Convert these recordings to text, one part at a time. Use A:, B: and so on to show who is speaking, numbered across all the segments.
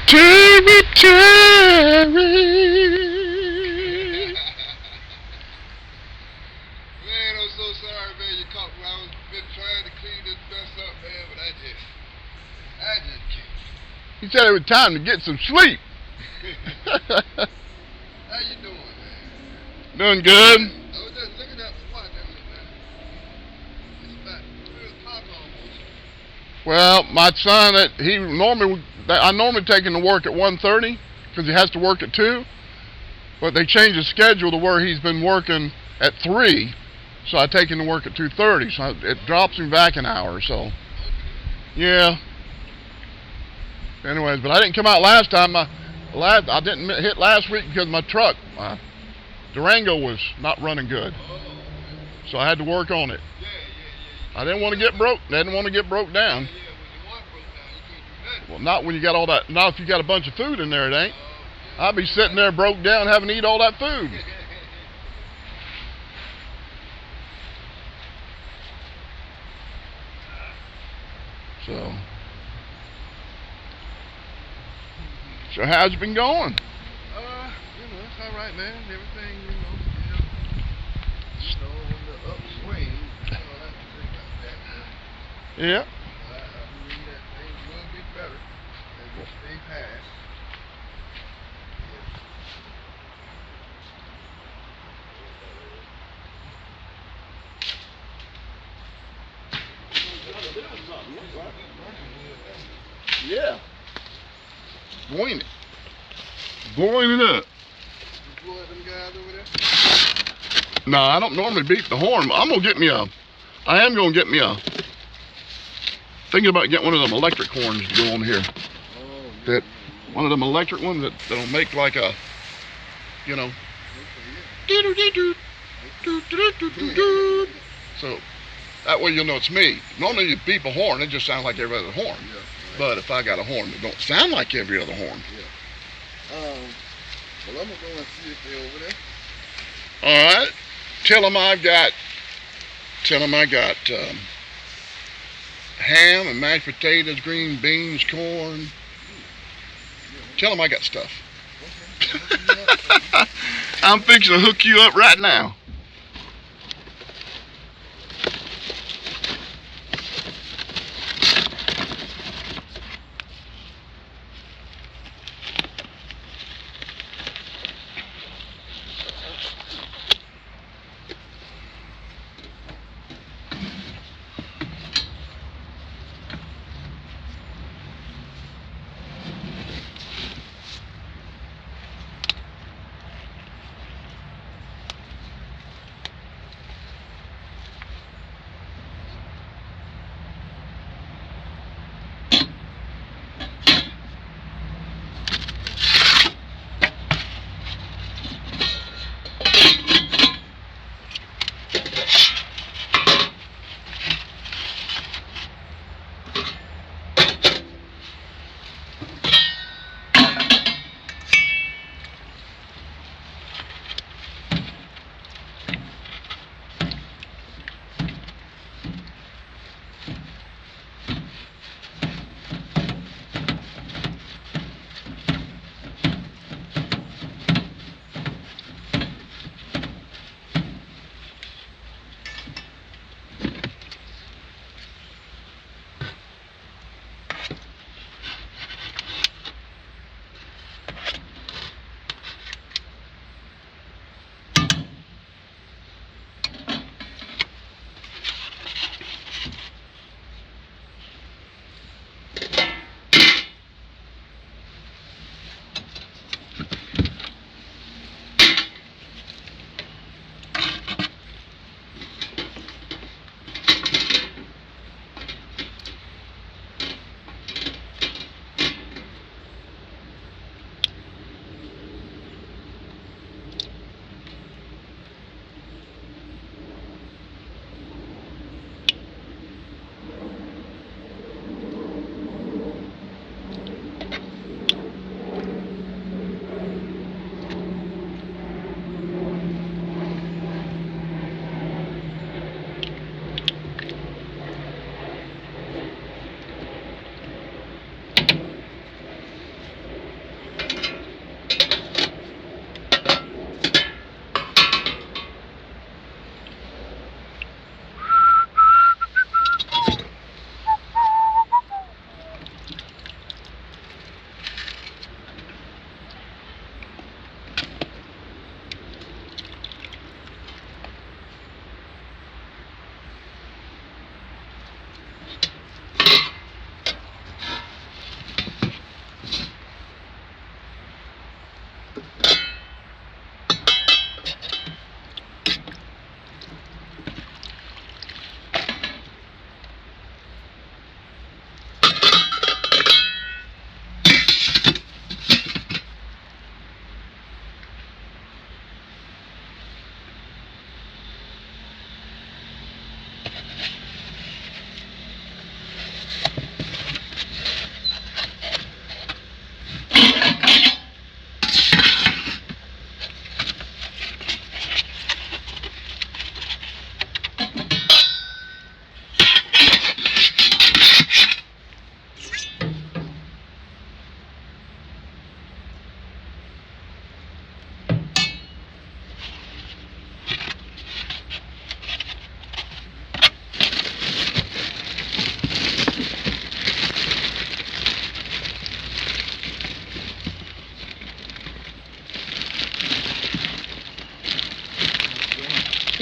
A: Territory.
B: Man, I'm so sorry, man. You caught me. I was been trying to clean this mess up, man, but I just can't.
A: He said it was time to get some sleep.
B: How you doing, man?
A: Doing good.
B: I was just looking at the watch, man. It's about 3 o'clock almost.
A: Well, my son, I normally take him to work at 1:30 because he has to work at 2. But they changed the schedule to where he's been working at 3. So I take him to work at 2:30. So it drops him back an hour. So, yeah. Anyways, but I didn't come out last time. I didn't hit last week because my truck, Durango, was not running good. So I had to work on it. I didn't want to get broke. Didn't want to get broke down. Well, not when you got all that. Not if you got a bunch of food in there, it ain't. I'll be sitting there broke down having to eat all that food. So how's it been going?
B: It's all right, man. Everything, still, on the upswing. I have to think about that.
A: Yeah.
B: I believe that things will get better as we stay past.
A: Yeah. Boing it. Boing it up.
B: You blow at them guys over there?
A: No, I don't normally beat the horn. I am gonna get me a thinking about getting one of them electric horns to go on here. One of them electric ones that'll make like a, so that way you'll know it's me. Normally you beep a horn, it just sounds like every other horn.
B: Yeah, right.
A: But if I got a horn that don't sound like every other horn.
B: Yeah. Well, I'm gonna go and see if they're over there.
A: All right. Tell them I got ham and mashed potatoes, green beans, corn. Tell them I got stuff.
B: Okay.
A: I'm fixing to hook you up right now.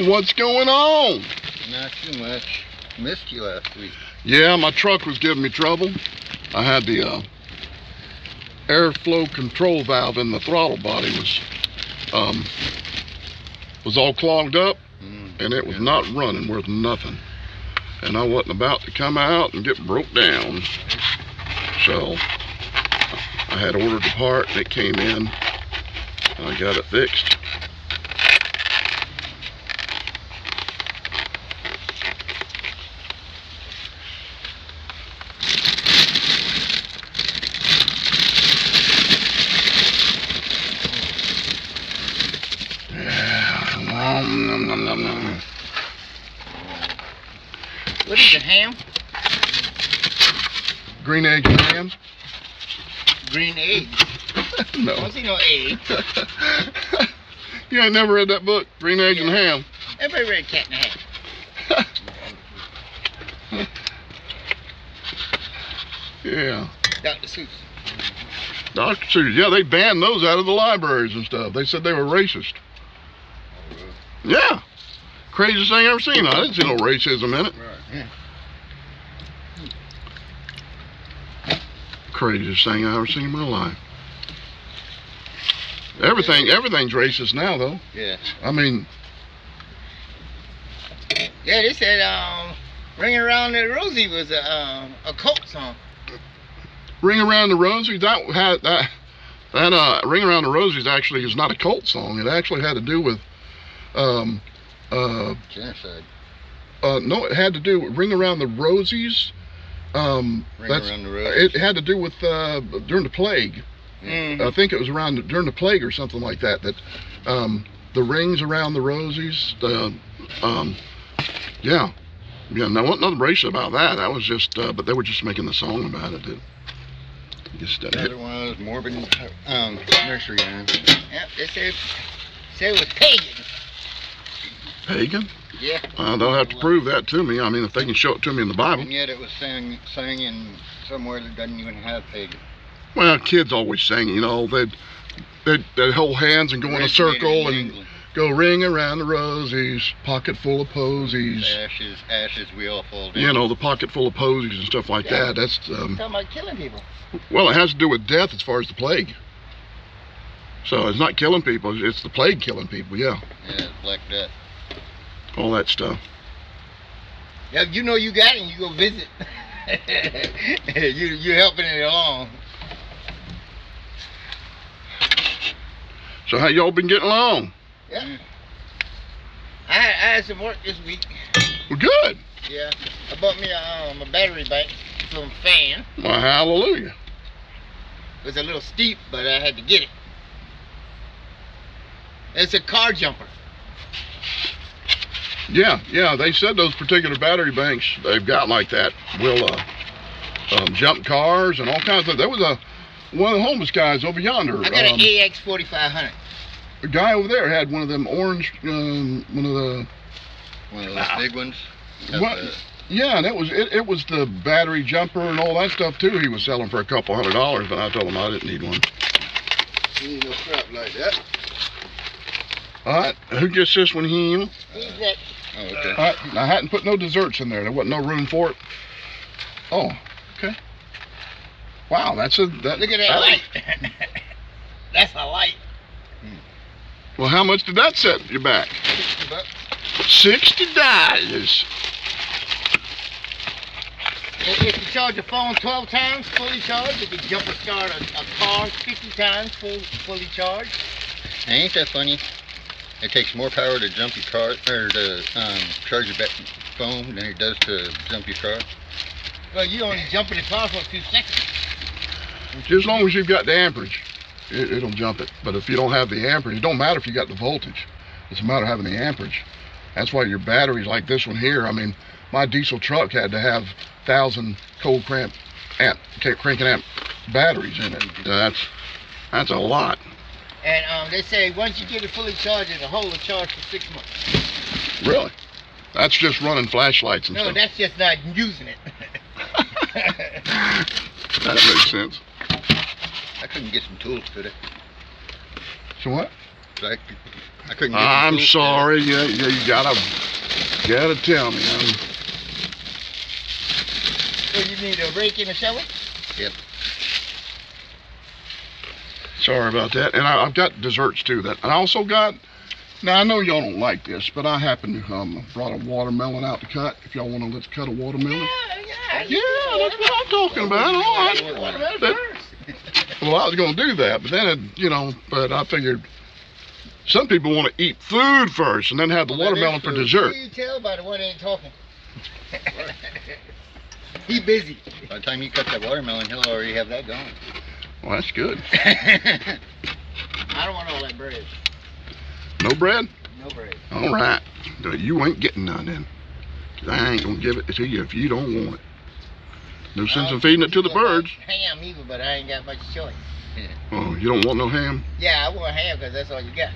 A: What's going on?
C: Not too much. Missed you last week.
A: Yeah, my truck was giving me trouble. I had the airflow control valve in the throttle body was all clogged up, and it was not running worth nothing. And I wasn't about to come out and get broke down. So I had ordered the part, and it came in, and I got it fixed.
C: What is it, ham?
A: Green egg and ham?
C: Green egg.
A: No.
C: I don't see no egg.
A: You ain't never read that book, Green Egg and Ham?
C: Everybody read Cat in the Hat.
A: Yeah.
C: Dr. Seuss.
A: Dr. Seuss. Yeah, they banned those out of the libraries and stuff. They said they were racist. Yeah. Craziest thing I ever seen. I didn't see no racism in it.
C: Yeah.
A: Craziest thing I ever seen in my life. Everything's racist now, though.
C: Yeah.
A: I mean,
C: Yeah, they said Ring Around the Rosie was a cult song.
A: Ring Around the Rosies, that Ring Around the Rosies actually is not a cult song. It actually had to do with
C: Genocide.
A: no, it had to do with Ring Around the Rosies.
C: Around the Rosies.
A: It had to do with during the plague.
C: Mm-hmm.
A: I think it was during the plague or something like that. That the rings around the rosies. Yeah. There wasn't nothing racist about that. That was just, but they were just making the song about it.
C: Another one of those morbid nursery rhymes. Yep, they said it was pagan.
A: Pagan?
C: Yeah.
A: They'll have to prove that to me. I mean, if they can show it to me in the Bible.
C: And yet it was sang in somewhere that doesn't even have pagan.
A: Well, kids always sing, you know. They'd hold hands and go in a circle and go ring around the rosies, pocket full of posies.
C: Ashes, we all fall down.
A: You know, the pocket full of posies and stuff like that. That's
C: talking about killing people.
A: well, it has to do with death as far as the plague. So it's not killing people; it's the plague killing people. Yeah.
C: Yeah, Black Death.
A: All that stuff.
C: Yeah, you know you got it, and you go visit. you helping it along.
A: So how y'all been getting along?
C: Yeah. I had some work this week.
A: Well, good.
C: Yeah. I bought me a battery bank from fan.
A: Well, hallelujah.
C: It was a little steep, but I had to get it. It's a car jumper.
A: Yeah. They said those particular battery banks they've got like that will jump cars and all kinds of. There was one of the homeless guys over yonder.
C: I got an AX 4500.
A: A guy over there had one of them orange, one of those
C: big ones.
A: What? Yeah, and it was the battery jumper and all that stuff too. He was selling for a couple $100, but I told him I didn't need one.
B: You need no crap like that.
A: All right, who gets this one here?
C: He's that.
B: Oh, okay.
A: All right, I hadn't put no desserts in there. There wasn't no room for it. Oh, okay. Wow,
C: Look at that light. That's a light.
A: Well, how much did that set you back? $60.
C: If you charge a phone 12 times fully charged, if you jump or start a car 50 times fully charged.
D: Ain't that funny? It takes more power to jump your car or to charge your phone than it does to jump your car.
C: Well, you only jump in the car for a few seconds.
A: As long as you've got the amperage, it'll jump it. But if you don't have the amperage, it don't matter if you got the voltage. It's a matter of having the amperage. That's why your batteries like this one here. I mean, my diesel truck had to have 1,000 cold cranking amp batteries in it. That's a lot.
C: And they say once you get it fully charged, it'll hold a charge for 6 months.
A: Really? That's just running flashlights and
C: No,
A: stuff.
C: that's just not using it.
A: That makes sense.
D: I couldn't get some tools today.
A: So what?
D: 'cause I couldn't get the
A: I'm
D: tools
A: sorry. Yeah, you gotta tell me.
C: So you need a rake and a shovel?
D: Yep.
A: Sorry about that. And I've got desserts too. That I also got. Now I know y'all don't like this, but I happen to brought a watermelon out to cut. If y'all want to let's cut a watermelon. Yeah, that's what I'm talking about. All right. Well, I was going to do that, but then but I figured some people want to eat food first and then have the watermelon for dessert.
C: You tell by the one that ain't talking. He busy.
D: By the time you cut that watermelon, he'll already have that going.
A: Well, that's good.
C: I don't want all that bread.
A: No bread?
C: No bread.
A: All right. You ain't getting none then. 'Cause I ain't going to give it to you if you don't want it. No sense in feeding it to the birds.
C: Ham either, but I ain't got much choice.
A: Oh, you don't want no ham?
C: Yeah, I want ham because that's all you got.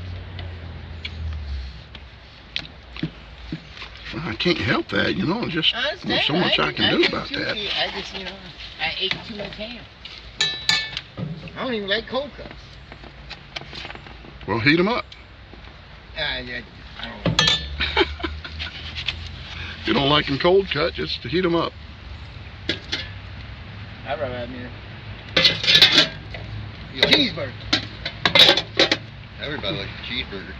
A: Well, I can't help that, just there's so much I can do about that.
C: I just, I ate too much ham. I don't even like cold cuts.
A: Well, heat them up.
C: Yeah, I don't know.
A: If you don't like them cold cut, just heat them up.
C: I'd rather have me a cheeseburger.
D: Everybody likes a cheeseburger.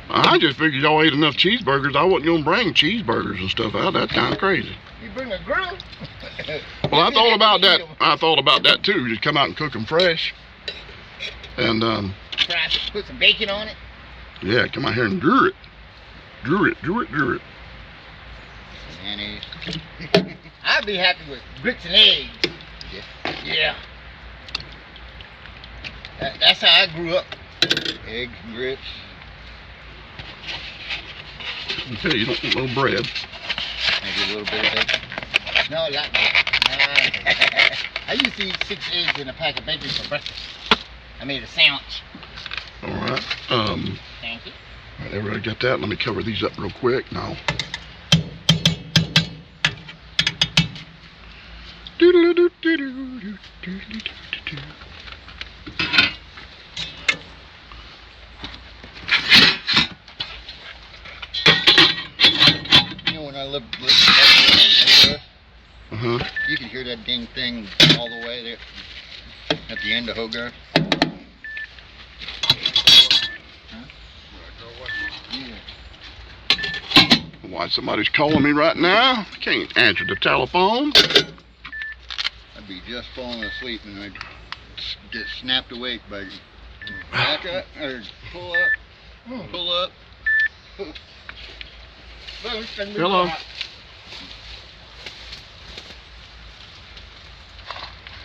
A: I just figured y'all ate enough cheeseburgers. I wasn't going to bring cheeseburgers and stuff out. That's kind of crazy.
C: You bring a grill?
A: Well, I thought about that. I thought about that too. Just come out and cook them fresh. And
C: Put some bacon on it.
A: yeah, come out here and drew it.
D: Mayonnaise.
C: I'd be happy with grits and eggs. Yeah. That's how I grew up.
D: Eggs, grits.
A: Okay, you don't want no bread.
D: Maybe a little bit of bacon.
C: No, not that. I used to eat 6 eggs in a pack of bacon for breakfast. I made a sandwich.
A: All right.
C: Thank you.
A: All right, everybody got that? Let me cover these up real quick now.
D: When I lived you could hear that ding thing all the way there at the end of Hogarth.
A: Why, somebody's calling me right now. I can't answer the telephone.
D: I'd be just falling asleep and I'd get snapped awake by back up or pull up, pull up.
A: Hello.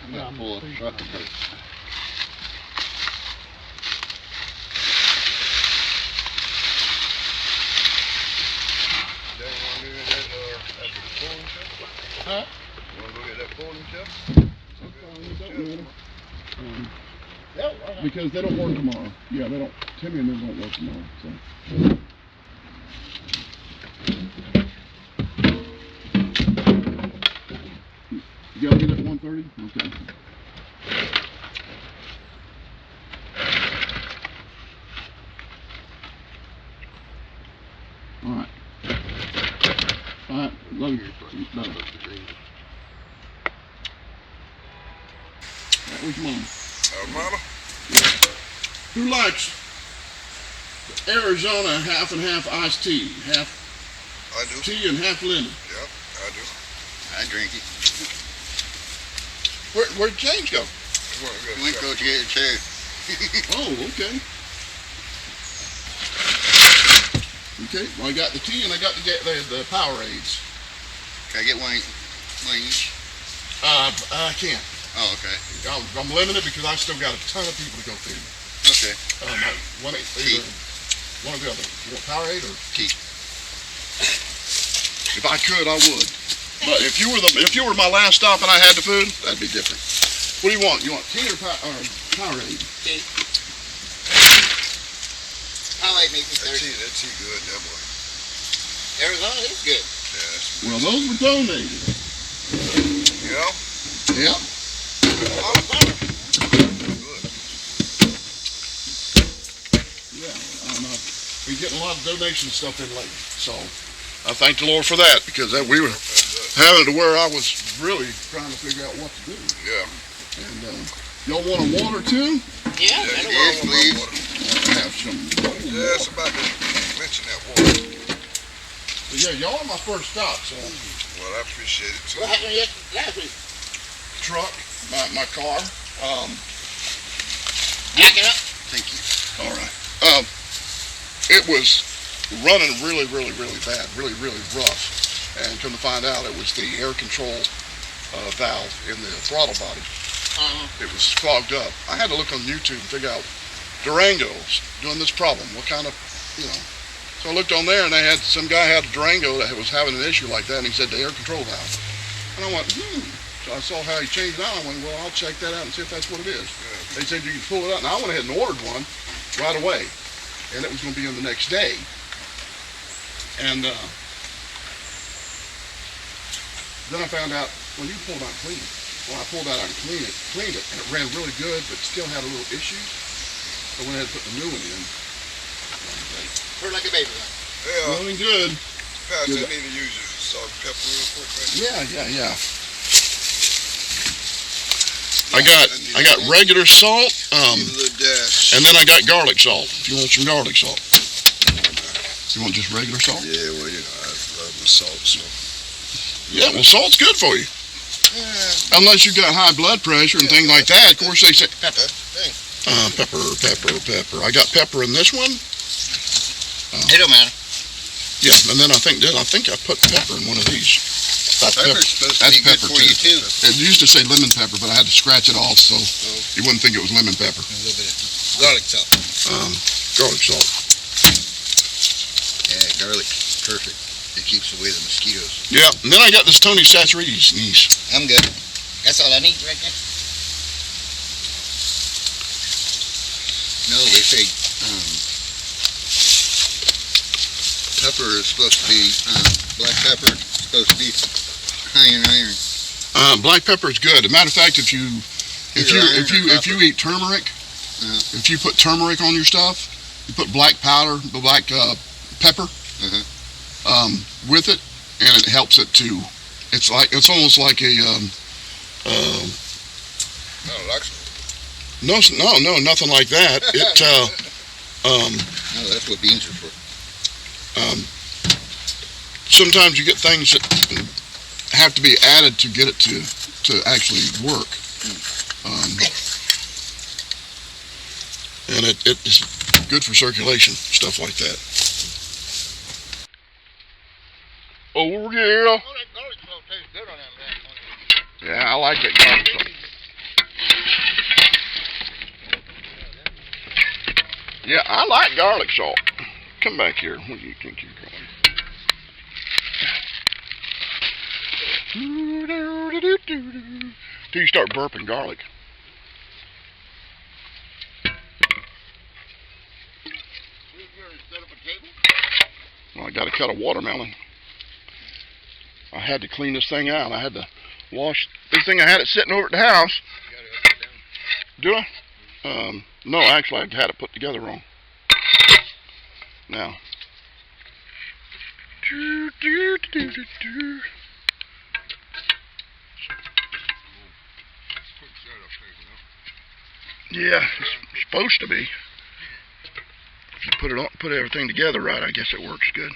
D: I'm gonna pull a truck apart.
C: Huh?
B: You want to go get that folding chair?
A: Because they don't work tomorrow. Yeah, they don't. Timmy and them don't work tomorrow. So. You gotta get at 1:30? Okay. All right. All right. Love you. Bye. That was mine.
B: Mama?
A: Who likes Arizona half and half iced tea? Half
B: I do.
A: tea and half lemon.
B: Yep, I do.
D: I drink it.
A: Where'd James go?
D: We went to go get a chair.
A: Oh, okay. Okay, well I got the tea and I got the Powerades.
D: Can I get one each?
A: I can't.
D: Oh, okay.
A: I'm limited because I still got a ton of people to go feed.
D: Okay.
A: One or the other. You want Powerade or
D: tea?
A: If I could, I would. But if you were my last stop and I had the food, that'd be different. What do you want? You want tea or Powerade?
C: Tea. Powerade makes me thirsty.
B: That tea good, that boy.
C: Arizona is good.
B: Yeah, that's
A: Well, those were donated.
B: Yeah?
A: Yep.
B: Oh, good.
A: getting a lot of donation stuff in lately. So I thank the Lord for that, because we were having it to where I was really trying to figure out what to do.
B: Yeah.
A: And y'all want a water too?
C: Yeah,
B: Yes, please.
A: I have some.
B: Yeah, it's about to mention that water.
A: But yeah, y'all are my first stop, so.
B: Well, I appreciate it too.
C: What happened last week?
A: Truck, my car.
C: Back it up.
D: Thank you.
A: All right. It was running really, really, really bad, really, really rough. And come to find out, it was the air control valve in the throttle body. It was clogged up. I had to look on YouTube and figure out Durango's doing this problem. What kind of, So I looked on there, and they had some guy had a Durango that was having an issue like that, and he said the air control valve. And I went, So I saw how he changed it out. I went, well, I'll check that out and see if that's what it is. They said you can pull it out. Now I went ahead and ordered one right away, and it was going to be in the next day. And then I found out, well, you pull it out and clean it. Well, I pulled that out and cleaned it, and it ran really good, but still had a little issues. So I went ahead and put the new one in.
C: Heard like a baby.
B: Yeah.
A: Running good.
B: Pastor, I need to use your salt and pepper real quick, man.
A: Yeah. I got regular salt,
B: Need a little dash.
A: and then I got garlic salt. If you want some garlic salt. You want just regular salt?
B: Yeah, well, I love my salt, so.
A: Yeah, well, salt's good for you.
B: Yeah.
A: Unless you got high blood pressure and things like that. Of course, they say
B: Pepper.
A: pepper. I got pepper in this one.
C: It don't matter.
A: Yeah, and then I think I put pepper in one of these. That's
D: Pepper's supposed to
A: That's
D: be good
A: pepper
D: for you too.
A: It used to say lemon pepper, but I had to scratch it off so you wouldn't think it was lemon pepper.
C: A little bit of garlic salt.
A: Garlic salt.
D: Yeah, garlic, perfect. It keeps away the mosquitoes.
A: Yeah, and then I got this Tony Sacheri's niece.
C: I'm good. That's all I need right there.
D: No, they say pepper is supposed to be black pepper is supposed to be high in iron.
A: Black pepper is good. As a matter of fact, if you eat turmeric, if you put turmeric on your stuff, you put black powder, black pepper with it, and it helps it to. It's almost like a
B: I don't like it.
A: no, nothing like that.
D: No, that's what beans are for.
A: Sometimes you get things that have to be added to get it to actually work. And it's good for circulation, stuff like that. Oh yeah.
C: Oh, that garlic salt tastes good on that.
A: Yeah, I like it garlic salt. Yeah, I like garlic salt. Come back here. What do you think you're going? Till you start burping garlic. Well, I got to cut a watermelon. I had to clean this thing out. I had to wash this thing. I had it sitting over at the house. Do I? No, actually, I had it put together wrong. Now. Yeah, it's supposed to be. If you put everything together right, I guess it works good.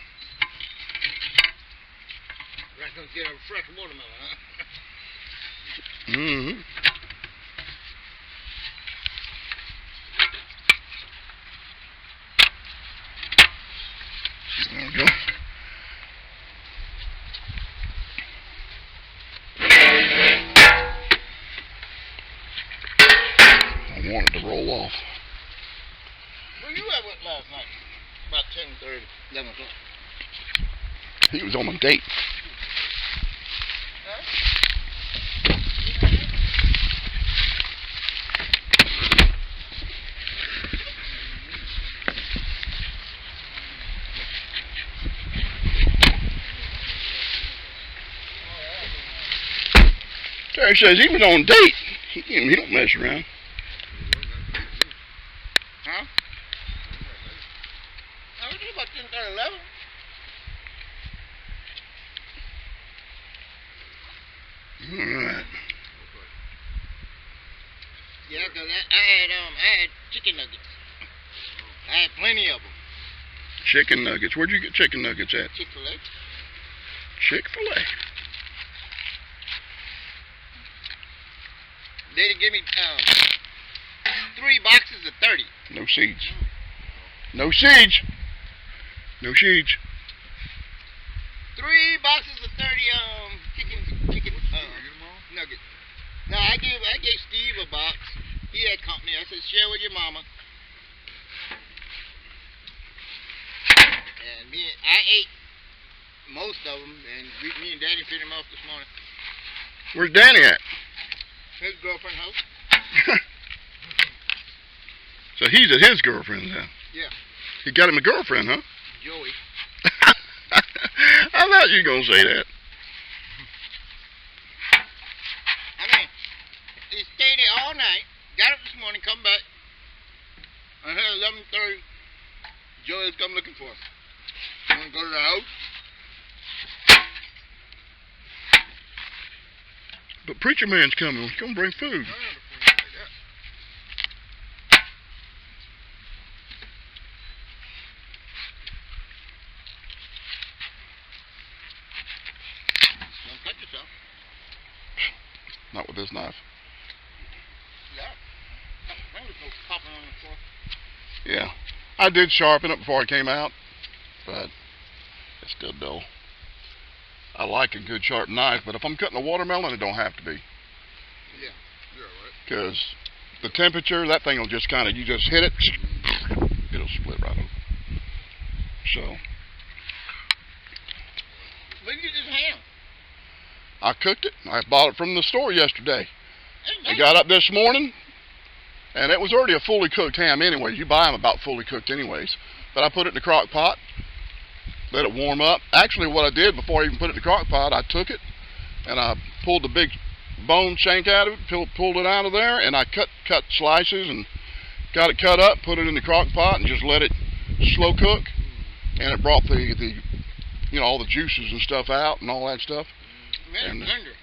C: Right, gonna get a fresh watermelon, huh?
A: Mm-hmm. There we go. I wanted to roll off.
C: Where you at with last night? About 10:30, 11 o'clock.
A: He was on a date. Terry says he was on a date. He don't mess around.
C: Huh? I was just about Yeah, 'cause I had chicken nuggets. I had plenty of them.
A: Chicken nuggets. Where'd you get chicken nuggets at?
C: Chick-fil-A.
A: Chick-fil-A.
C: They give me 3 boxes of 30.
A: No seeds. No seeds. No seeds.
C: 3 boxes of 30 chicken nuggets. No, I gave Steve a box. He had company. I said, share with your mama. And I ate most of them, and me and Daddy fed them off this morning.
A: Where's Danny at?
C: His girlfriend's house.
A: So he's at his girlfriend's house.
C: Yeah.
A: He got him a girlfriend, huh?
C: Joey.
A: I thought you were going to say that.
C: I mean, he stayed there all night, got up this morning, come back. And at 11:30, Joey's come looking for us. You want to go to the house?
A: But preacher man's coming. He's going to bring food.
C: Don't cut yourself.
A: Not with this knife.
C: Yeah. Fingers go popping on the floor.
A: Yeah. I did sharpen it before I came out, but it's still dull. I like a good sharp knife, but if I'm cutting a watermelon, it don't have to be.
C: Yeah.
B: Yeah, right.
A: Because the temperature, that thing will just kind of, you just hit it, it'll split right open. So,
C: Look at this ham.
A: I cooked it. I bought it from the store yesterday.
C: Ain't
A: I
C: that-
A: got up this morning, and it was already a fully cooked ham anyway. You buy them about fully cooked anyways. But I put it in the crock pot, let it warm up. Actually, what I did before I even put it in the crock pot, I took it, and I pulled the big bone shank out of it, pulled it out of there, and I cut slices and got it cut up, put it in the crock pot, and just let it slow cook. And it brought the you know, all the juices and stuff out and all that stuff.
C: Man,
A: And,
C: it's tender.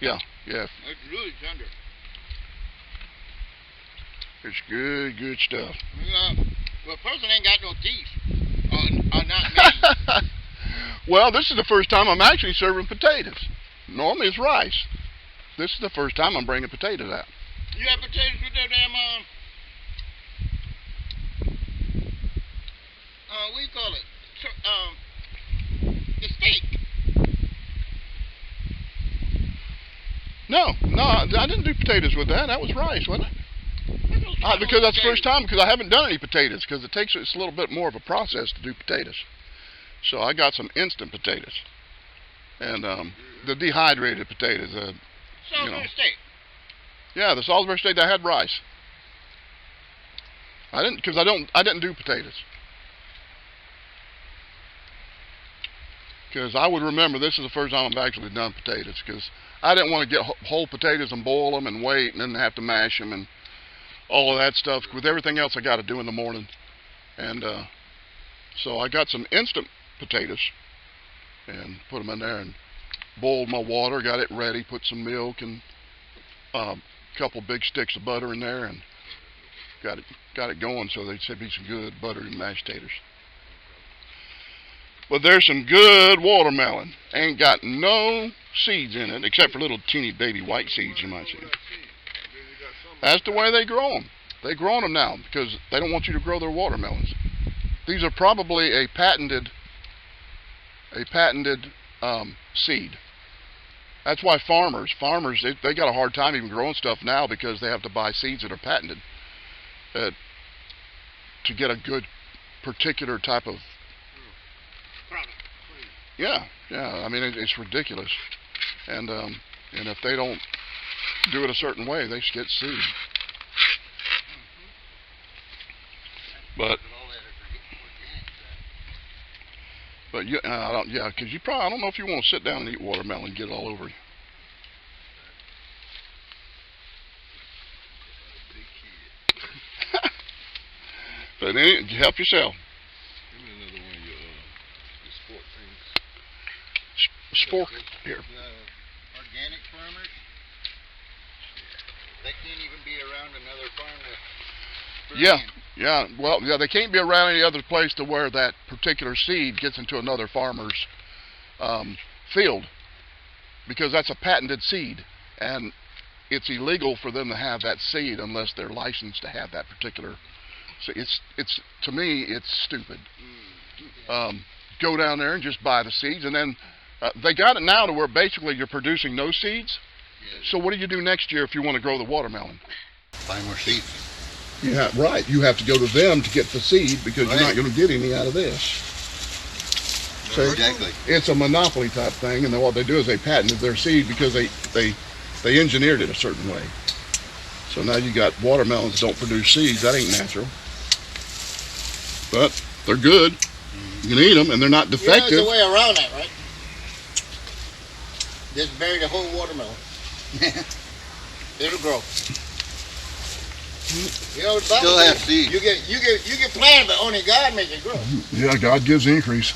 A: Yeah.
C: It's really tender.
A: It's good stuff.
C: Well, a person ain't got no teeth. Or not me.
A: Well, this is the first time I'm actually serving potatoes. Normally it's rice. This is the first time I'm bringing potatoes out.
C: You have potatoes with that damn, what do you call it? The steak.
A: No, I didn't do potatoes with that. That was rice, wasn't it? Because that's the first time, because I haven't done any potatoes, because it's a little bit more of a process to do potatoes. So I got some instant potatoes. And the dehydrated potatoes.
C: Salisbury steak.
A: Yeah, the Salisbury steak, I had rice. I didn't do potatoes. Because I would remember this is the first time I've actually done potatoes, because I didn't want to get whole potatoes and boil them and wait and then have to mash them and all of that stuff with everything else I got to do in the morning. And so I got some instant potatoes and put them in there and boiled my water, got it ready, put some milk and a couple big sticks of butter in there, and got it going, so they'd be some good buttery mashed taters. But there's some good watermelon. Ain't got no seeds in it, except for little teeny baby white seeds you might see. That's the way they grow them. They grow them now because they don't want you to grow their watermelons. These are probably a patented seed. That's why farmers, they got a hard time even growing stuff now, because they have to buy seeds that are patented to get a good particular type of
C: Product.
A: Yeah. I mean, it's ridiculous, and if they don't do it a certain way, they get sued. But you, I don't. Yeah, because I don't know if you want to sit down and eat watermelon and get it all over you. But help yourself.
B: Give me another one of your sport things.
A: Spork here.
C: Organic farmers. They can't even be around another farm to
A: Yeah.
C: bring in.
A: Yeah, well, yeah, they can't be around any other place to where that particular seed gets into another farmer's field, because that's a patented seed, and it's illegal for them to have that seed unless they're licensed to have that particular. So it's to me, it's stupid. Go down there and just buy the seeds, and then they got it now to where basically you're producing no seeds. So what do you do next year if you want to grow the watermelon?
D: Buy more seeds.
A: Yeah, right. You have to go to them to get the seed because you're not going to get any out of this. So
D: Exactly.
A: it's a monopoly type thing, and then what they do is they patented their seed because they engineered it a certain way. So now you got watermelons that don't produce seeds. That ain't natural. But they're good. You can eat them, and they're not defective.
C: There's a way around that, right? Just bury the whole watermelon. It'll grow. You know,
D: Still have seeds.
C: You get planted, but only God makes it grow.
A: Yeah, God gives the increase.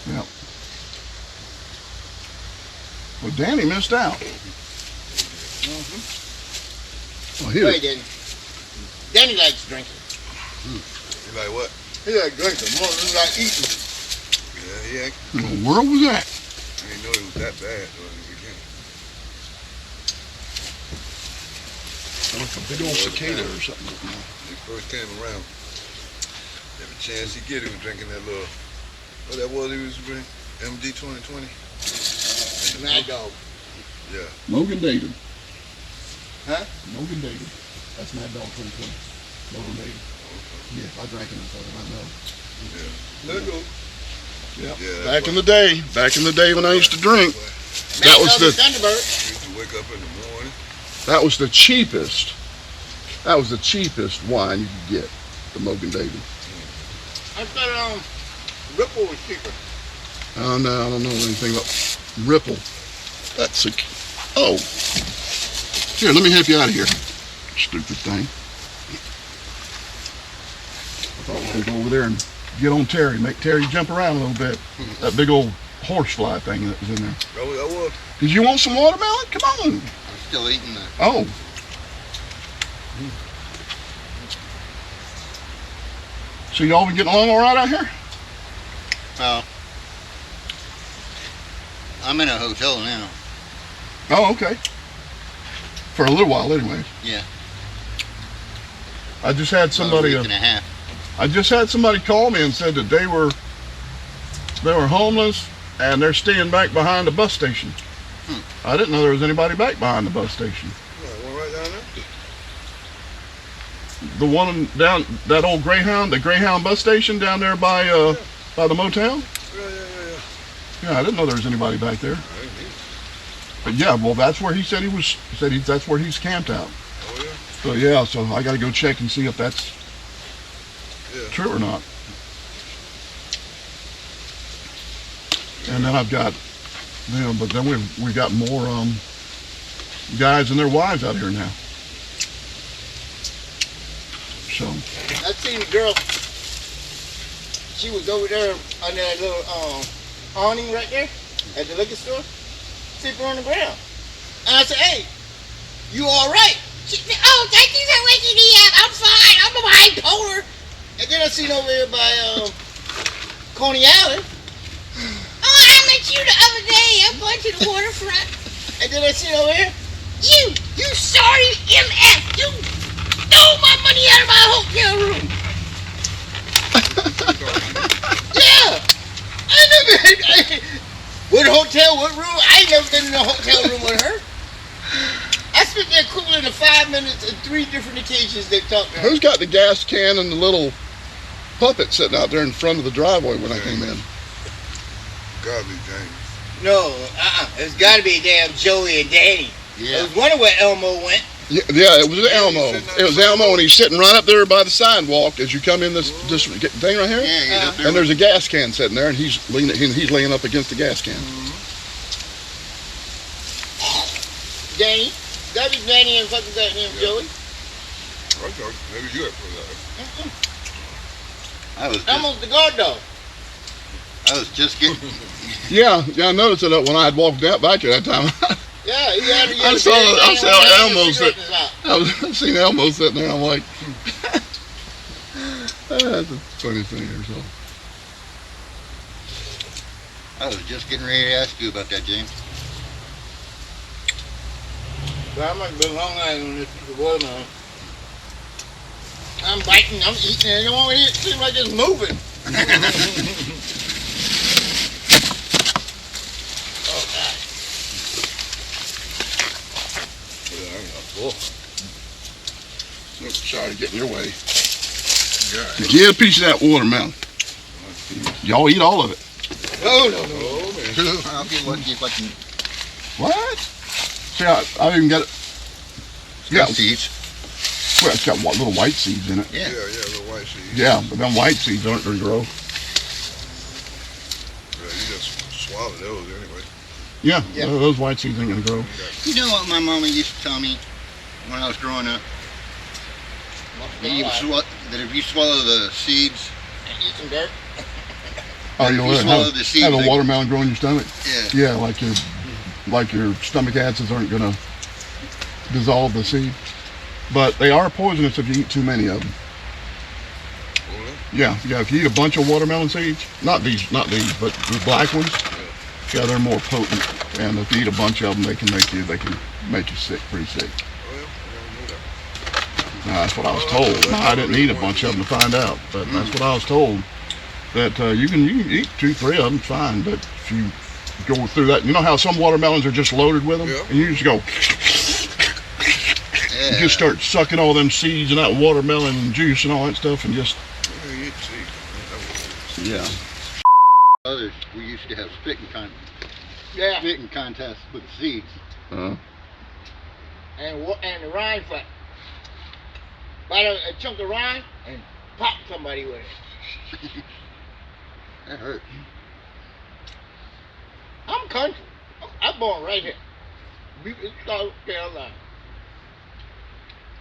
A: Yeah. Well, Danny missed out. Well, he
C: Wait, Danny likes drinking.
B: You like what?
C: He likes drinking more than he likes eating.
B: Yeah, he
A: What in the world was that?
B: I didn't know it was that bad though in the beginning.
A: Like a big old cicada or something.
B: When he first came around, every chance he get, he was drinking that little, what that was he was drinking? MD 2020?
C: Mad Dog.
B: Yeah.
A: Logan David.
C: Huh?
A: Logan David. That's Mad Dog 2020. Logan David. Yes, I drank it before, I know.
C: Let go.
A: Yeah.
B: Yeah,
A: Back in the day when I used to drink, that was the
C: Thunderbird.
B: Used to wake up in the morning.
A: that was the cheapest. That was the cheapest wine you could get, the Logan David.
C: I thought Ripple was cheaper.
A: Oh no, I don't know anything about Ripple. That's a Here, let me help you out of here. Stupid thing. I thought we could go over there and get on Terry, make Terry jump around a little bit. That big old horsefly thing that was in there.
B: That was.
A: Did you want some watermelon? Come on.
D: I'm still eating that.
A: Oh. So y'all been getting along all right out here?
D: Well, I'm in a hotel now.
A: Oh, okay. For a little while, anyways.
D: Yeah.
A: I just had somebody.
D: About a week and a half.
A: I just had somebody call me and said that they were homeless and they're staying back behind the bus station. I didn't know there was anybody back behind the bus station.
B: One right down there?
A: The one down that old Greyhound, the Greyhound bus station down there by the motel.
B: Yeah.
A: Yeah, I didn't know there was anybody back there.
B: I didn't either.
A: But yeah, well, that's where he said he was. He said that's where he's camped out.
B: Oh yeah?
A: So yeah, so I got to go check and see if that's
B: Yeah.
A: true or not. And then I've got, but then we've got more guys and their wives out here now. So
C: I seen a girl. She was over there on that little awning right there at the liquor store, sleeping on the ground. And I said, "Hey, you all right?" She said, "Oh, thank you for waking me up. I'm fine. I'm bipolar." And then I seen over here by Coney Island. "Oh, I met you the other day. I'm going to the waterfront." And then I seen over here, you sorry MF, you stole my money out of my hotel room. Yeah. What hotel, what room? I ain't never been in a hotel room with her. I spent the equivalent of 5 minutes on 3 different occasions they talked to her.
A: who's got the gas can and the little puppet sitting out there in front of the driveway when I came in?
B: Gotta be James.
C: No, it's gotta be damn Joey and Danny. I
D: Yeah.
C: was wondering where Elmo went.
A: Yeah, it was Elmo. It was Elmo, and he's sitting right up there by the sidewalk as you come in this thing right here.
D: Yeah, get up there.
A: And there's a gas can sitting there, and he's leaning up against the gas can.
C: Danny. That was Danny and fucking that name Joey.
B: I thought maybe you had put that.
C: Elmo's the guard dog.
D: I was just getting.
A: Yeah, I noticed it when I had walked out back at that time.
C: Yeah, he had
A: I saw Elmo I seen Elmo sitting there. I'm like, that's a funny thing or so.
D: I was just getting ready to ask you about that, James.
C: Well, I might be a long night on this piece of watermelon. I'm biting, I'm eating, and it don't eat. It seems like it's moving. Oh, God.
A: Yeah, I'm not full. Nope, sorry to get in your way. Get a piece of that watermelon. Y'all eat all of it.
C: No.
D: I'll get one, see if I can.
A: What? See, I even got it. Yeah,
D: Seeds.
A: well, it's got little white seeds in it.
D: Yeah.
B: Little white seeds.
A: Yeah, but them white seeds aren't going to grow.
B: Yeah, you just swallow those anyway.
A: Yeah,
C: Yeah.
A: those white seeds ain't going to grow.
D: You know what my mama used to tell me when I was growing up? That if you swallow the seeds,
C: Eat some dirt.
A: Oh,
D: if
A: you'll
D: you
A: let
D: swallow the seeds,
A: have a
D: they-
A: watermelon grow in your stomach?
D: yeah.
A: Yeah, like your stomach acids aren't going to dissolve the seed. But they are poisonous if you eat too many of them.
B: Really?
A: Yeah, if you eat a bunch of watermelon seeds, not these, but the black ones, yeah, they're more potent. And if you eat a bunch of them, they can make you sick, pretty sick.
B: Oh, yeah, I never knew that.
A: That's what I was told. I didn't eat a bunch of them to find out, but that's what I was told. That you can eat 2-3 of them, fine. But if you go through that, you know how some watermelons are just loaded with them,
B: Yeah.
A: and you just go,
D: Yeah.
A: you just start sucking all them seeds and that watermelon juice and all that stuff, and just
B: Yeah, you eat seeds.
A: yeah.
D: Others, we used to have spitting contests with seeds.
C: And the rind flat. Bite a chunk of rind and pop somebody with it.
D: That hurt.
C: I'm country. I'm born right here. South Carolina.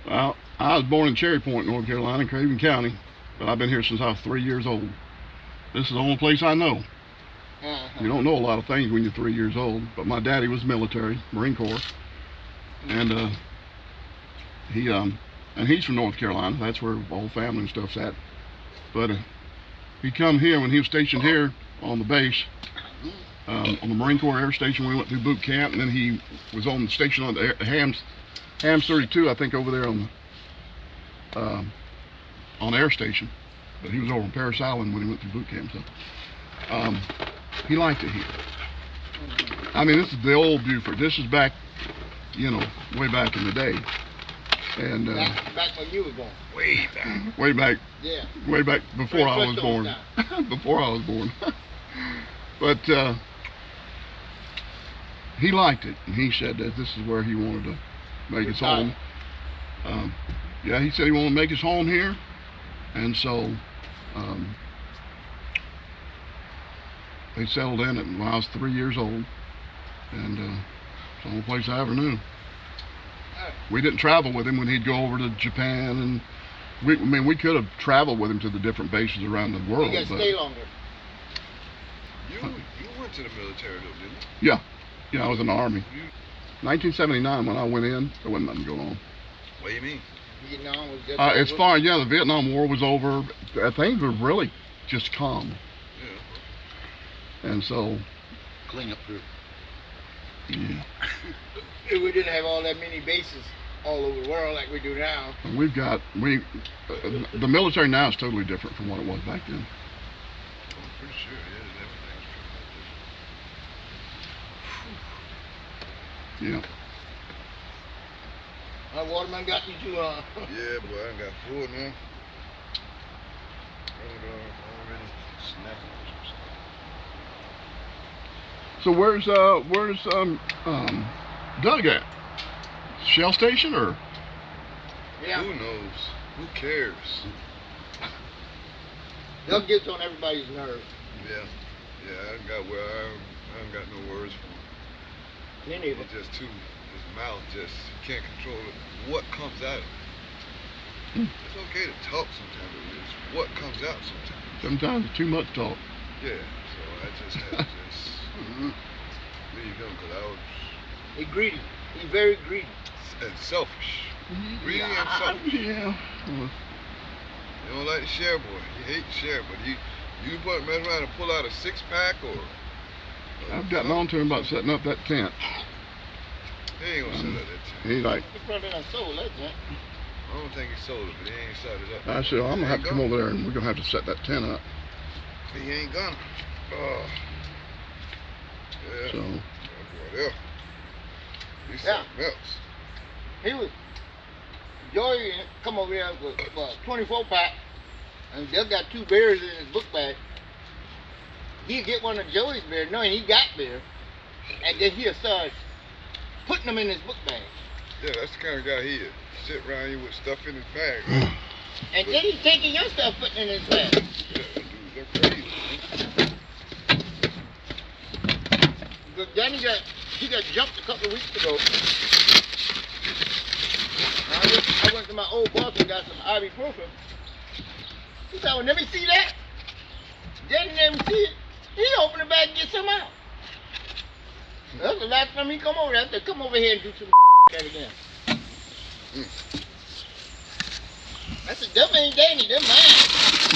A: Well, I was born in Cherry Point, North Carolina, Craven County, but I've been here since I was 3 years old. This is the only place I know. You don't know a lot of things when you're 3 years old, but my daddy was military, Marine Corps, and he's from North Carolina. That's where all family and stuff's at. But he come here when he was stationed here on the base, on the Marine Corps Air Station. We went through boot camp, and then he was on the station on the Hams 32, I think, over there on the air station. But he was over on Parris Island when he went through boot camp. So he liked it here. I mean, this is the old Beaufort. This is back, way back in the day. And
C: back when you were born.
B: Way back.
A: way back,
C: Yeah.
A: way back before I was born. Before I was born. But he liked it, and he said that this is where he wanted to make his home. Yeah, he said he wanted to make his home here, and so they settled in it when I was 3 years old, and it's the only place I ever knew. We didn't travel with him when he'd go over to Japan, and we could have traveled with him to the different bases around the world.
C: You got to
A: but
C: stay longer.
B: You went to the military though, didn't you?
A: yeah, I was in the Army. 1979 when I went in, there wasn't nothing going on.
B: What do you mean?
C: Vietnam was just
A: As far as the Vietnam War was over, things were really just calm,
B: Yeah.
A: and so
D: Clean up crew.
A: yeah.
C: we didn't have all that many bases all over the world like we do now.
A: The military now is totally different from what it was back then.
B: I'm pretty sure it is. Everything's
A: Yeah.
C: My waterman got you too,
B: Yeah, boy, I got food now. Already snacking on some stuff.
A: So where's Doug at? Shell station or?
C: Yeah.
B: Who knows? Who cares?
C: Doug gets on everybody's nerves.
B: Yeah, I ain't got no words for him.
C: Me neither.
B: It's just his mouth just can't control it. What comes out of it? It's okay to talk sometimes, but it's what comes out sometimes.
A: Sometimes it's too much talk.
B: Yeah, so I just had to just leave him because I was
C: He's greedy. He's very greedy.
B: And selfish. Greedy and selfish.
A: Yeah.
B: You don't like to share, boy. You hate to share, but you mess around and pull out a 6-pack or
A: I've gotten on to him about setting up that tent.
B: he ain't gonna set up that tent.
A: He's like,
C: He probably done sold that tent.
B: I don't think he sold it, but he ain't set it up.
A: I said, I'm gonna have to come over there and we're gonna have to set that tent up.
B: He ain't gonna. Oh. Yeah.
A: So
B: That boy there. He's something else.
C: He was Joey come over here with a 24-pack, and Doug got 2 beers in his book bag. He'd get one of Joey's beers, knowing he got beer, and then he'll start putting them in his book bag.
B: Yeah, that's the kind of guy he is. Sit around here with stuff in his bag.
C: And then he's taking your stuff, putting it in his bag.
B: Yeah, dude, they're crazy.
C: But then he got jumped a couple of weeks ago. I went to my old boss and got some ibuprofen. He said, well, let me see that. Daddy let me see it. He opened the bag and get some out. That's the last time he come over there. I said, come over here and do some that again. I said, them ain't Danny, them mine.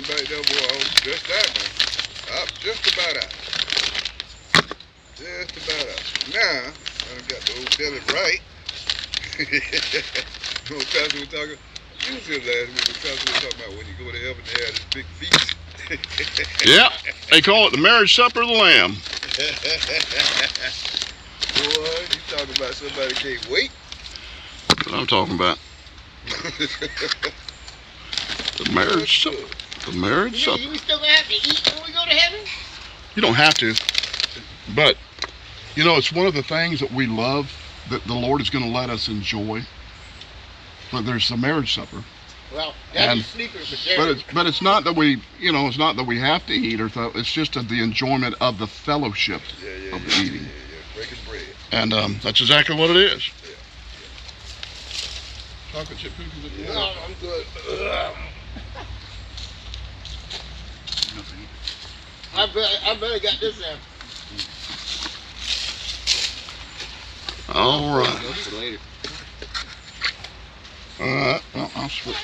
B: Back there, boy, I was just out, man. I'm just about out. Just about out. Now, I done got the old belly right. You know what Pastor was talking? You said last week when Pastor was talking about when you go to heaven, they have this big feast.
A: yeah, they call it the marriage supper of the Lamb.
B: Boy, you talking about somebody can't wait.
A: That's what I'm talking about. The marriage supper. The marriage supper.
C: You still gonna have to eat when we go to heaven?
A: You don't have to, but you know, it's one of the things that we love that the Lord is going to let us enjoy. But there's the marriage supper.
C: Well, Daddy's sleeping for sure.
A: But it's not that we, you know, it's not that we have to eat or it's just the enjoyment of the fellowship of the eating.
B: Yeah, breaking bread.
A: And that's exactly what it is.
B: Yeah.
A: Chocolate chip cookies.
C: No, I'm good. I better got this in.
A: All right.
D: Go for later.
A: All right. Well, I'll switch.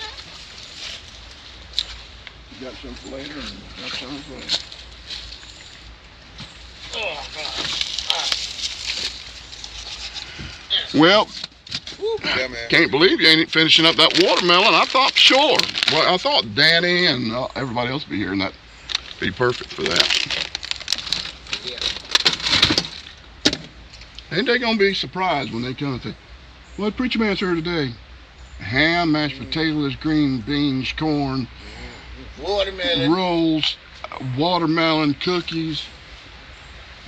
A: You got some for later and got some for later.
C: Oh, God.
A: Well,
B: Yeah, man.
A: can't believe you ain't finishing up that watermelon. I thought sure. Well, I thought Danny and everybody else would be here and that'd be perfect for that.
C: Yeah.
A: Ain't they gonna be surprised when they come and say, "What preacher man's here today? Ham, mashed potatoes, green beans, corn,
C: Watermelon.
A: rolls, watermelon, cookies."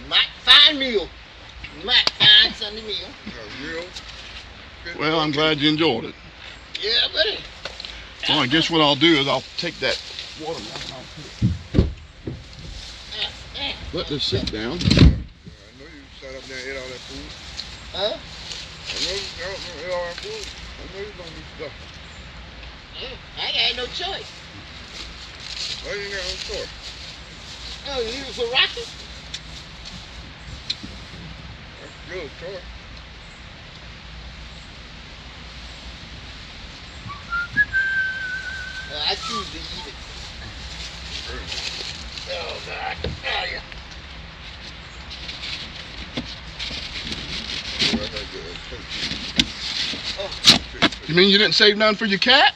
C: Might fine meal. Might fine Sunday meal.
B: Real.
A: Well, I'm glad you enjoyed it.
C: Yeah, buddy.
A: Well, I guess what I'll do is I'll take that watermelon. I'll let this sit down.
B: I know you sat up there and ate all that food.
C: Huh?
B: I know you ate all that food. I know you're gonna eat stuff.
C: I ain't no choice.
B: Why you got no choice?
C: Oh, you leave it for Rocky?
B: That's good, choice.
C: I choose to eat it. Oh, God. Oh, yeah.
A: You mean you didn't save none for your cat?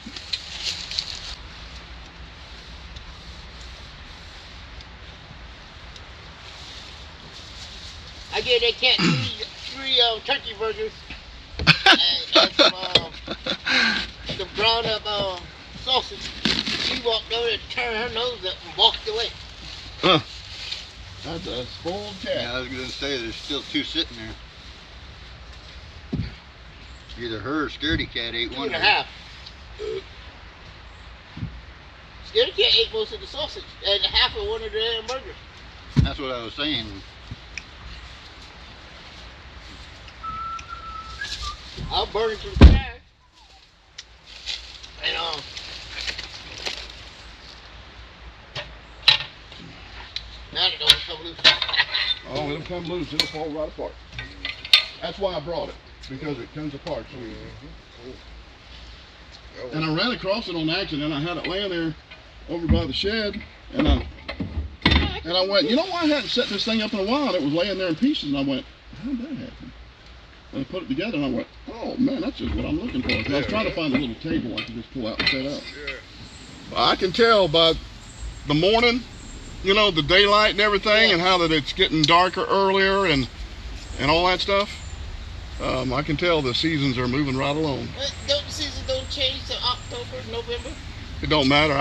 C: I gave that cat three turkey burgers and some ground up sausage. She walked over and turned her nose up and walked away.
A: Huh. That's a spoiled cat.
D: Yeah, I was going to say there's still 2 sitting there. Either her or Scaredy Cat ate
C: 2
D: one.
C: and a half. Scaredy Cat ate most of the sausage and half of one of the damn burgers.
D: That's what I was saying.
C: I'll burn it to the sky. And now they don't come loose.
A: Oh, it'll come loose. It'll fall right apart. That's why I brought it, because it comes apart so easy.
B: Cool.
A: And I ran across it on accident. I had it laying there over by the shed, and I went, you know, I hadn't set this thing up in a while, and it was laying there in pieces, and I went, how did that happen? And I put it together, and I went, oh man, that's just what I'm looking for. 'Cause I was trying to find a little table I could just pull out and set up.
B: Yeah.
A: I can tell by the morning, you know, the daylight and everything, and how that it's getting darker earlier and all that stuff. I can tell the seasons are moving right along.
C: Don't the seasons don't change to October, November?
A: It don't matter.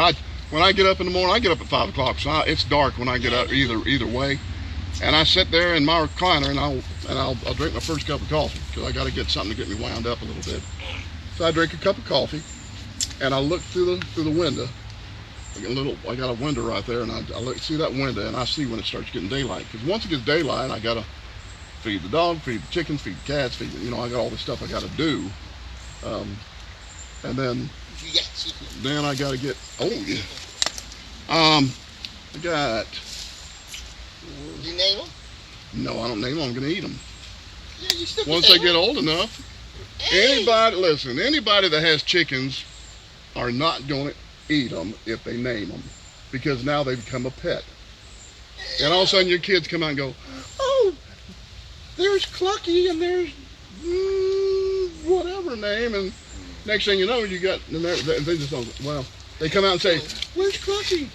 A: When I get up in the morning, I get up at 5 o'clock, so it's dark when I get up either way. And I sit there in my recliner and I'll drink my first cup of coffee, because I got to get something to get me wound up a little bit. So I drink a cup of coffee, and I look through the window. I got a window right there, and I look through that window, and I see when it starts getting daylight. Because once it gets daylight, I gotta feed the dog, feed the chickens, feed the cats, I got all this stuff I gotta do. And then I gotta get, I got.
C: You name them?
A: No, I don't name them. I'm gonna eat them.
C: Yeah, you still
A: Once they get old enough.
C: Hey.
A: Anybody that has chickens are not gonna eat them if they name them, because now they become a pet. And all of a sudden your kids come out and go, oh, there's Clucky and there's whatever name, and next thing you know, you got, and they just don't, well, they come out and say, where's Clucky?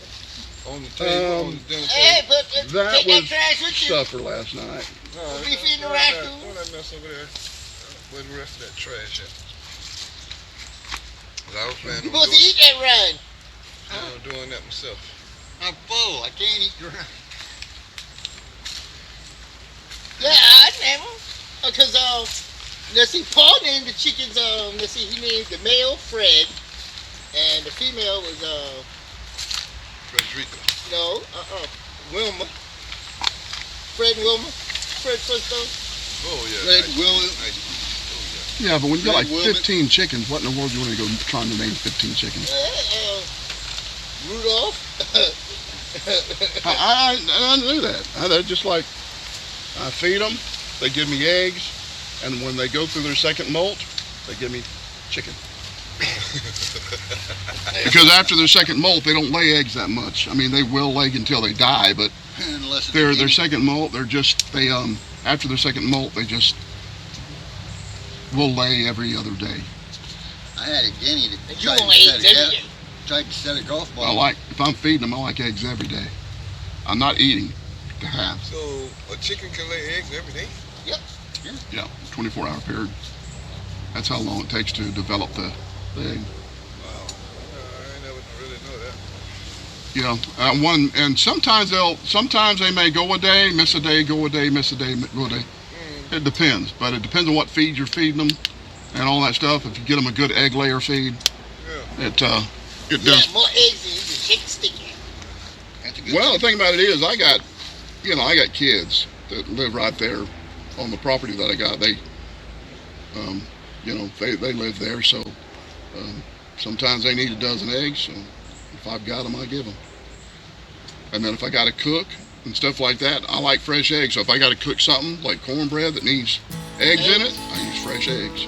B: On the table, on the dinner table.
C: Hey, but
A: That
C: take
A: was
C: that trash with you.
A: supper last night.
B: No,
C: Be feeding the
B: throw
C: raccoons.
B: that mess over there. Where the rest of that trash at? 'Cause I was planning
C: You
B: on
C: supposed to eat that run.
B: doing that myself.
D: I'm full. I can't eat dry.
C: Yeah, I name them. Because, let's see, Paul named the chickens, let's see, he named the male Fred, and the female was,
B: Frederica.
C: Wilma. Fred and Wilma. Fred Flintstone.
B: Oh, yeah.
D: Fred
B: nice.
D: Wilma.
B: Nice. Oh,
A: Yeah, but when you got like
D: Red Wilmot.
A: 15 chickens, what in the world do you want to go trying to name 15 chickens?
C: Rudolph.
A: I knew that. They're just like, I feed them, they give me eggs, and when they go through their second molt, they give me chicken. Because after their second molt, they don't lay eggs that much. I mean, they will lay until they die, but
D: Unless it's
A: their
D: guinea.
A: second molt, after their second molt, they just will lay every other day.
D: I had a guinea that
C: And you
D: tried
C: only
D: to,
C: ate
D: set
C: every
D: a,
C: day.
D: tried to set a golf ball.
A: If I'm feeding them, I like eggs every day. I'm not eating to have.
B: So, a chicken can lay eggs every day?
A: Yeah, 24-hour period. That's how long it takes to develop the egg.
B: Wow. I never really know that.
A: And sometimes they may go a day, miss a day, go a day, miss a day, go a day. It depends, but it depends on what feed you're feeding them and all that stuff. If you get them a good egg layer feed, it does.
C: More eggs than you can shake sticky.
D: That's a good
A: Well, the
D: thing.
A: thing about it is, I got kids that live right there on the property that I got. They live there, so sometimes they need a dozen eggs. So if I've got them, I give them. And then if I got to cook and stuff like that, I like fresh eggs. So if I got to cook something like cornbread that needs eggs in it, I use fresh eggs.